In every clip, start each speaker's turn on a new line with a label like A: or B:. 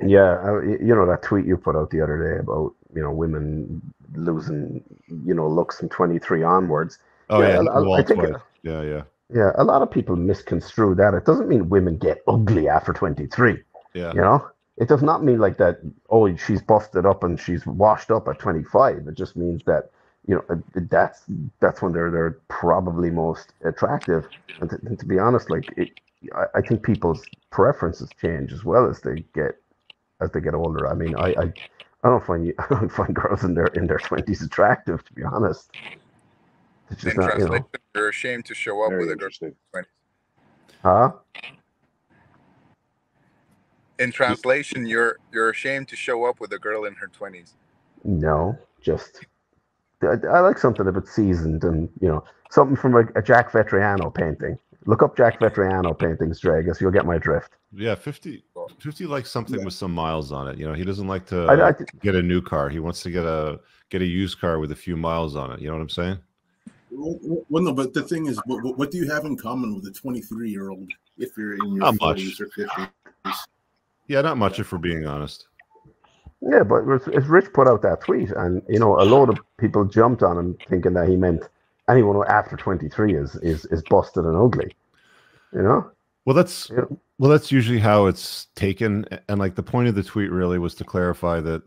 A: Yeah, you know that tweet you put out the other day about women losing looks from 23 onwards.
B: Oh
A: Yeah,
B: yeah, hit the
A: I
B: wall
A: think
B: twice. Yeah, yeah,
A: yeah, a lot of people misconstrue that. It doesn't mean women get ugly after 23.
B: yeah.
A: You know, it does not mean like that. Oh, she's busted up and she's washed up at 25. It just means that that's when they're probably most attractive. And to be honest, like I think people's preferences change as well as they get older. I mean, I don't find I don't find girls in their 20s attractive. To be honest, it's just
C: In
A: not.
C: translation, you're ashamed to show up with
D: Very
C: a girl
D: interesting.
C: in her 20s.
A: Huh?
C: In translation, you're ashamed to show up with a girl in her 20s.
A: No, just I like something a bit seasoned and something from a Jack Vetriano painting. Look up Jack Vetriano paintings, Dragus. You'll get my drift.
B: Yeah, 50 likes something
D: Yeah.
B: with some miles on it. He doesn't like
A: I,
B: to
A: I
B: get a new car. He wants to get a used car with a few miles on it. You know what I'm saying?
D: Well, no, but the thing is, what do you have in common with a 23-year-old if you're in your
B: Not
D: 40s
B: much.
D: or 50s?
B: Yeah, not much if we're being honest.
A: yeah, but it's Rich put out that tweet, and a load of people jumped on him thinking that he meant anyone who after 23 is busted and ugly. You know?
B: Well, that's
A: Yeah.
B: well, that's usually how it's taken. And like the point of the tweet really was to clarify that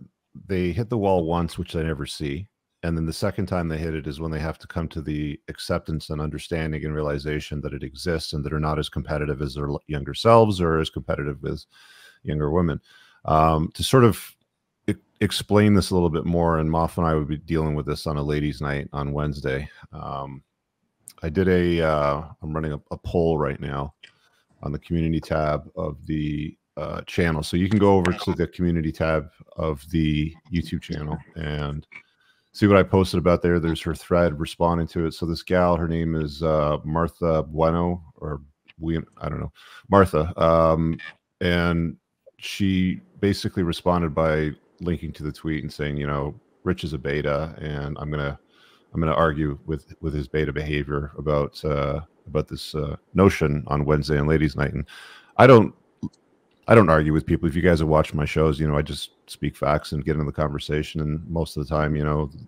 B: they hit the wall once, which they never see. And then the second time they hit it is when they have to come to the acceptance and understanding and realization that it exists and that are not as competitive as their younger selves or as competitive as younger women. To sort of explain this a little bit more, and Moff and I would be dealing with this on a ladies' night on Wednesday. I did I'm running a poll right now on the community tab of the channel. So you can go over to the community tab of the YouTube channel and see what I posted about there. There's her thread responding to it. So this gal, her name is Martha Bueno, or I don't know, Martha. And she basically responded by linking to the tweet and saying, Rich is a beta, and I'm gonna argue with his beta behavior about this notion on Wednesday and ladies' night. And I don't argue with people. If you guys have watched my shows, I just speak facts and get into the conversation. And most of the time,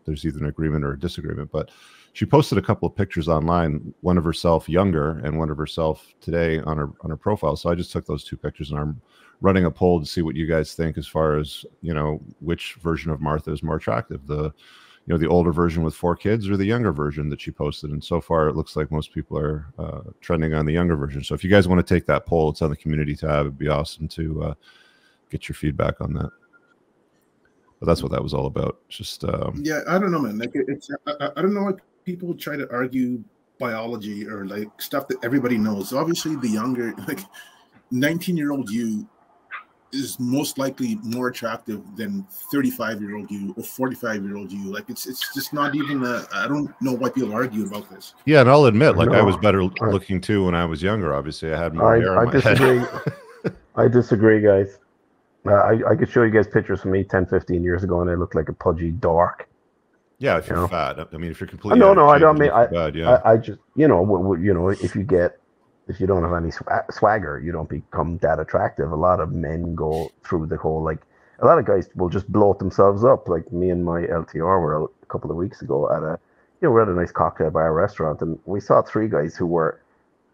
B: there's either an agreement or a disagreement. But she posted a couple of pictures online, one of herself younger and one of herself today on her profile. So I just took those two pictures and I'm running a poll to see what you guys think as far as, which version of Martha is more attractive, the older version with 4 kids or the younger version that she posted. And so far it looks like most people are trending on the younger version. So if you guys want to take that poll, it's on the community tab. It'd be awesome to get your feedback on that. But that's what that was all about. Just
D: Yeah, I don't know, man. Like I don't know why people try to argue biology or like stuff that everybody knows. Obviously, the younger, like 19-year-old you is most likely more attractive than 35-year-old you or 45-year-old you. Like it's just not even I don't know why people argue about this.
B: yeah, and I'll admit, like I was
A: No,
B: better
A: I,
B: looking too when I was younger. Obviously, I had more hair
A: I
B: on my head.
A: disagree. I disagree, guys. I could show you guys pictures from me 10, 15 years ago, and I looked like a pudgy dork.
B: Yeah, if
A: You
B: you're
A: know?
B: fat. I mean, if you're completely
A: No,
B: out of
A: no, I
B: shape,
A: don't
B: it
A: mean
B: looks bad. Yeah.
A: I just if you don't have any swagger, you don't become that attractive. A lot of men go through the whole like a lot of guys will just bloat themselves up. Like me and my LTR were out a couple of weeks ago at we're at a nice cocktail bar restaurant, and we saw 3 guys who were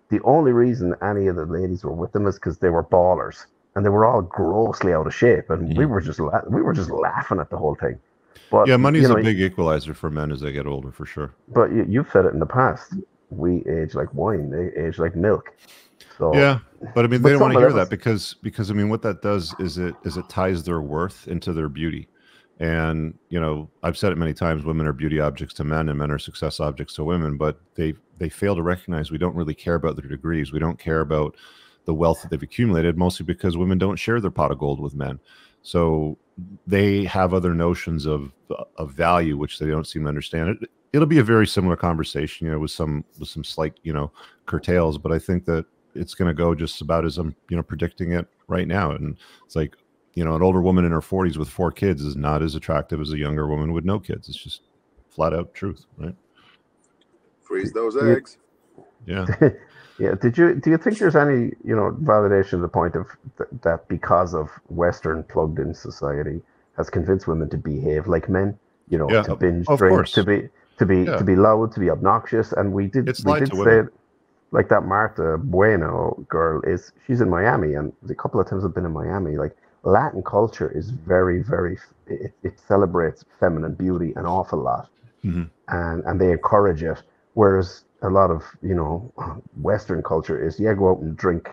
A: the only reason any of the ladies were with them is because they were ballers and they were all grossly out of shape, and we were just laughing at the whole thing. But
B: Yeah, money's a big equalizer for men as they get older, for sure.
A: but you've said it in the past. We age like wine. They age like milk. So
B: Yeah, but I mean, they
A: but
B: don't want
A: some
B: to
A: of
B: hear that
A: us,
B: because I mean, what that does is it ties their worth into their beauty. And I've said it many times: women are beauty objects to men, and men are success objects to women. But they fail to recognize we don't really care about their degrees. We don't care about the wealth that they've accumulated, mostly because women don't share their pot of gold with men. So they have other notions of value which they don't seem to understand. It'll be a very similar conversation, with some slight curtails, but I think that it's going to go just about as I'm predicting it right now. And it's like an older woman in her 40s with 4 kids is not as attractive as a younger woman with no kids. It's just flat out truth, right?
C: Freeze those
A: you,
C: eggs.
B: Yeah.
A: Yeah. Do you think there's any, validation to the point of that because of Western plugged-in society has convinced women to behave like men,
B: Yeah,
A: to binge
B: of
A: drink,
B: course.
A: to
B: Yeah,
A: be loud, to be obnoxious, and
B: it's
A: we
B: lied
A: did
B: to
A: say
B: women.
A: it, like that Marta Bueno girl she's in Miami, and a couple of times I've been in Miami. Like Latin culture is very, very, it celebrates feminine beauty an awful lot,
B: Hmm.
A: and they encourage it. Whereas a lot of Western culture is, yeah, go out and drink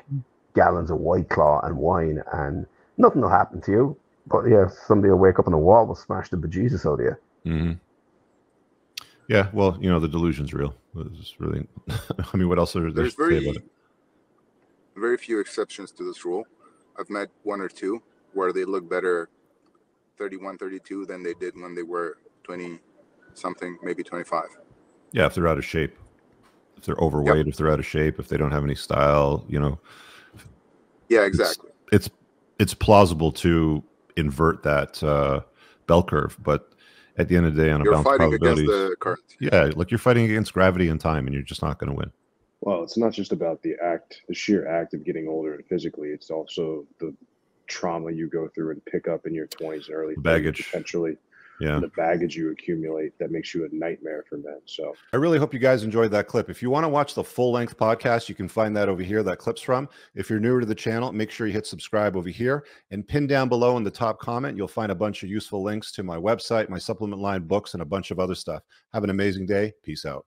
A: gallons of White Claw and wine, and nothing will happen to you. But yeah, somebody will wake up and the wall will smash the bejesus out of you.
B: Hmm. Yeah, well, the delusion's real. It's really, I mean, what else are there to
C: There's
B: say about it?
C: very few exceptions to this rule. I've met one or two where they look better 31, 32 than they did when they were 20 something, maybe 25.
B: Yeah, if they're out of shape, if they're overweight,
C: Yep.
B: if they're out of shape, if they don't have any style,
C: Yeah,
B: it's
C: exactly.
B: it's it's plausible to invert that bell curve, but at the end of the day, on a
C: You're
B: balance of
C: fighting against
B: probabilities,
C: the current.
B: yeah, like you're fighting against gravity and time, and you're just not going to win.
E: Well, it's not just about the sheer act of getting older and physically. It's also the trauma you go through and pick up in your 20s and early 30s,
B: Baggage.
E: potentially.
B: Yeah.
E: And the baggage you accumulate that makes you a nightmare for men. So
B: I really hope you guys enjoyed that clip. If you want to watch the full-length podcast, you can find that over here, that clip's from. If you're newer to the channel, make sure you hit subscribe over here, and pin down below in the top comment, you'll find a bunch of useful links to my website, my supplement line books, and a bunch of other stuff. Have an amazing day. Peace out.